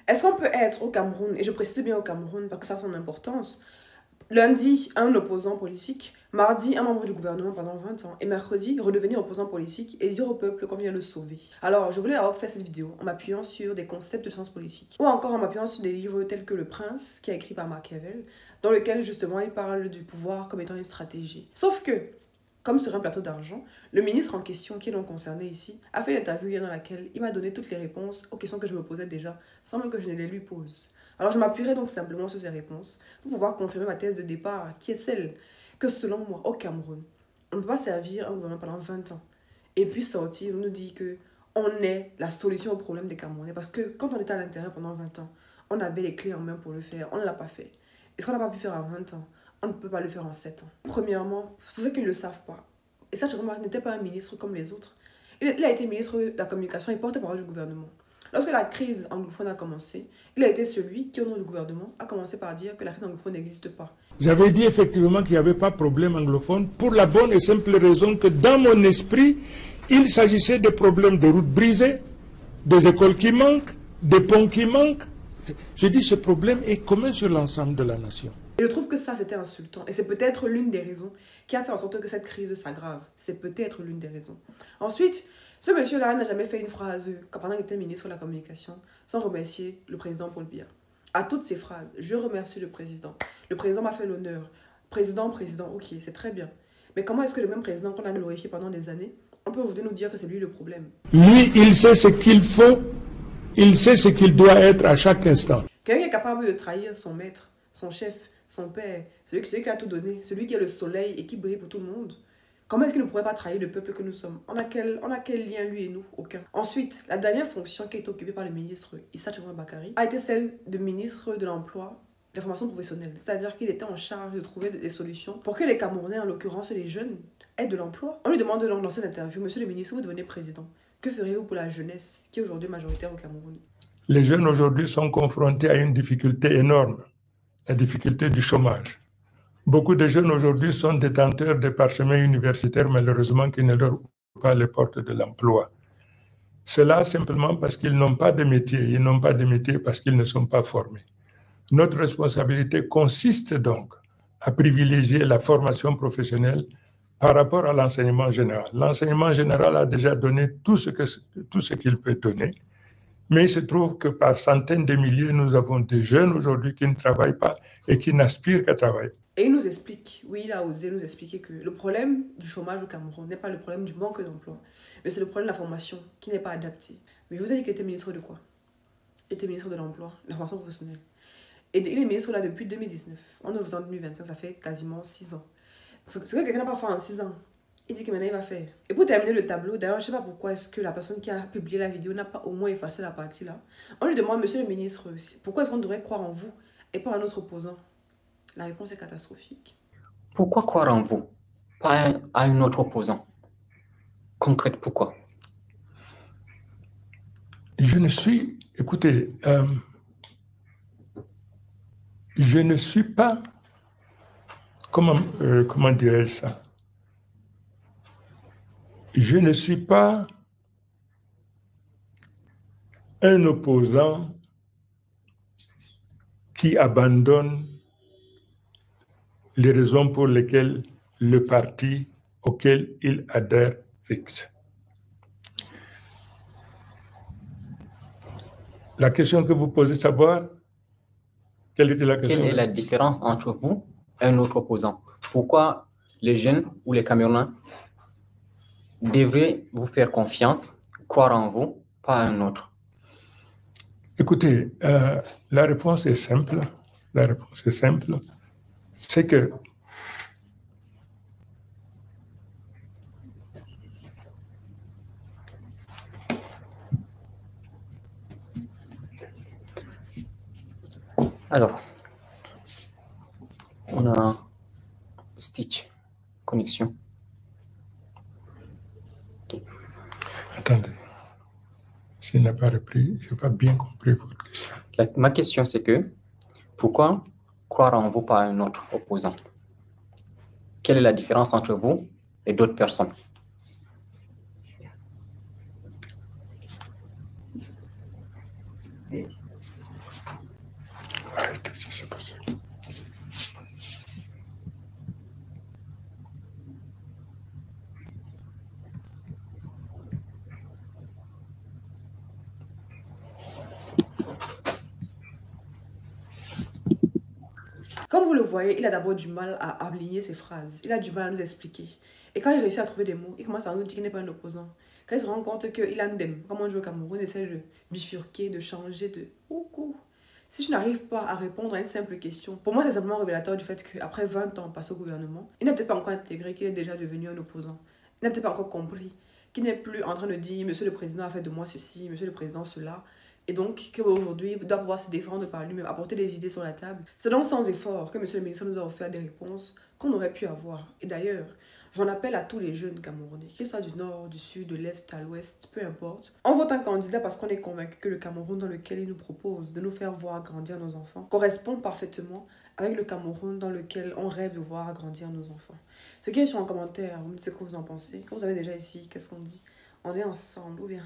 Est-ce qu'on peut être au Cameroun, et je précise bien au Cameroun parce que ça a son importance, lundi, un opposant politique, mardi, un membre du gouvernement pendant 20 ans, et mercredi, redevenir opposant politique et dire au peuple qu'on vient le sauver. Alors, je voulais avoir fait cette vidéo en m'appuyant sur des concepts de sciences politiques, ou encore en m'appuyant sur des livres tels que Le Prince, qui est écrit par Machiavel, dans lequel justement il parle du pouvoir comme étant une stratégie. Sauf que, comme sur un plateau d'argent, le ministre en question, qui est donc concerné ici, a fait une interview hier dans laquelle il m'a donné toutes les réponses aux questions que je me posais déjà, sans même que je ne les lui pose. Alors je m'appuierai donc simplement sur ces réponses pour pouvoir confirmer ma thèse de départ, qui est celle que selon moi, au Cameroun, on ne peut pas servir un gouvernement pendant 20 ans et puis sortir, on nous dit que on est la solution au problème des Camerounais. Parce que quand on était à l'intérieur pendant 20 ans, on avait les clés en main pour le faire, on ne l'a pas fait. Et ce qu'on n'a pas pu faire en 20 ans, on ne peut pas le faire en 7 ans. Premièrement, pour ceux qui ne le savent pas, et ça, n'était pas un ministre comme les autres. Il a été ministre de la communication et porte-parole du gouvernement. Lorsque la crise anglophone a commencé, il a été celui qui, au nom du gouvernement, a commencé par dire que la crise anglophone n'existe pas. J'avais dit effectivement qu'il n'y avait pas de problème anglophone pour la bonne et simple raison que dans mon esprit, il s'agissait de problèmes de routes brisées, des écoles qui manquent, des ponts qui manquent. Je dis ce problème est commun sur l'ensemble de la nation. Et je trouve que ça, c'était insultant. Et c'est peut-être l'une des raisons qui a fait en sorte que cette crise s'aggrave. C'est peut-être l'une des raisons. Ensuite, ce monsieur-là n'a jamais fait une phrase, pendant qu'il était ministre de la Communication, sans remercier le président Paul Biya. À toutes ces phrases, je remercie le président. Le président m'a fait l'honneur. Président, ok, c'est très bien. Mais comment est-ce que le même président qu'on a glorifié pendant des années, on peut aujourd'hui nous dire que c'est lui le problème? Lui, il sait ce qu'il faut, il sait ce qu'il doit être à chaque instant. Quelqu'un qui est capable de trahir son maître, son chef, son père, celui qui a tout donné, celui qui est le soleil et qui brille pour tout le monde. Comment est-ce qu'il ne pourrait pas trahir le peuple que nous sommes? On a quel lien, lui et nous? Aucun. Ensuite, la dernière fonction qui a été occupée par le ministre Issa Tchouan Bakary a été celle de ministre de l'Emploi, de la formation professionnelle. C'est-à-dire qu'il était en charge de trouver des solutions pour que les Camerounais, en l'occurrence les jeunes, aient de l'emploi. On lui demande donc dans cette interview, monsieur le ministre, vous devenez président. Que ferez-vous pour la jeunesse qui est aujourd'hui majoritaire au Cameroun? Les jeunes aujourd'hui sont confrontés à une difficulté énorme, la difficulté du chômage. Beaucoup de jeunes aujourd'hui sont détenteurs de parchemins universitaires, malheureusement, qui ne leur ouvrent pas les portes de l'emploi. Cela simplement parce qu'ils n'ont pas de métier. Ils n'ont pas de métier parce qu'ils ne sont pas formés. Notre responsabilité consiste donc à privilégier la formation professionnelle par rapport à l'enseignement général. L'enseignement général a déjà donné tout ce qu'il peut donner. Mais il se trouve que par centaines de milliers, nous avons des jeunes aujourd'hui qui ne travaillent pas et qui n'aspirent qu'à travailler. Et il nous explique, oui, il a osé nous expliquer que le problème du chômage au Cameroun n'est pas le problème du manque d'emploi, mais c'est le problème de la formation qui n'est pas adaptée. Mais je vous ai dit qu'il était ministre de quoi? Il était ministre de l'Emploi, de la formation professionnelle. Et il est ministre là depuis 2019. On est aujourd'hui en 2025, ça fait quasiment 6 ans. Ce que quelqu'un n'a pas fait en 6 ans, il dit que maintenant il va faire. Et pour terminer le tableau, d'ailleurs, je ne sais pas pourquoi est-ce que la personne qui a publié la vidéo n'a pas au moins effacé la partie là. On lui demande, monsieur le ministre, pourquoi est-ce qu'on devrait croire en vous et pas en notre opposant? La réponse est catastrophique. Pourquoi croire en vous, pas à un autre opposant? Concrète, pourquoi? Je ne suis, écoutez, je ne suis pas, comment dirais-je ça? Je ne suis pas un opposant qui abandonne les raisons pour lesquelles le parti auquel il adhère fixe. La question que vous posez, savoir, quelle était la question? Quelle est la différence entre vous et un autre opposant? Pourquoi les jeunes ou les Camerounais devraient vous faire confiance, croire en vous, pas à un autre? Écoutez, la réponse est simple. La réponse est simple. C'est que alors, on a Stitch, connexion. Attendez, s'il n'a pas repris, je n'ai pas bien compris votre question. Ma question, c'est que, pourquoi croire en vous, pas à un autre opposant? Quelle est la différence entre vous et d'autres personnes? Ça, c'est possible. Comme vous le voyez, il a d'abord du mal à aligner ses phrases. Il a du mal à nous expliquer. Et quand il réussit à trouver des mots, il commence à nous dire qu'il n'est pas un opposant. Quand il se rend compte qu'il a un dème, comme on dit au Cameroun, il essaie de bifurquer, de changer, de... Coucou. Si tu n'arrives pas à répondre à une simple question, pour moi c'est simplement révélateur du fait qu'après 20 ans passé au gouvernement, il n'a peut-être pas encore intégré qu'il est déjà devenu un opposant. Il n'a peut-être pas encore compris qu'il n'est plus en train de dire « Monsieur le Président a fait de moi ceci, Monsieur le Président cela ». Et donc, qu'aujourd'hui, il doit pouvoir se défendre par lui-même, apporter des idées sur la table. C'est donc sans effort que Monsieur le ministre nous a offert des réponses qu'on aurait pu avoir. Et d'ailleurs, j'en appelle à tous les jeunes Camerounais, qu'ils soient du nord, du sud, de l'est à l'ouest, peu importe. On vote un candidat parce qu'on est convaincu que le Cameroun dans lequel il nous propose de nous faire voir grandir nos enfants correspond parfaitement avec le Cameroun dans lequel on rêve de voir grandir nos enfants. Ce qui est sur en commentaire, vous me dites ce que vous en pensez. Quand vous avez déjà ici, qu'est-ce qu'on dit? On est ensemble ou bien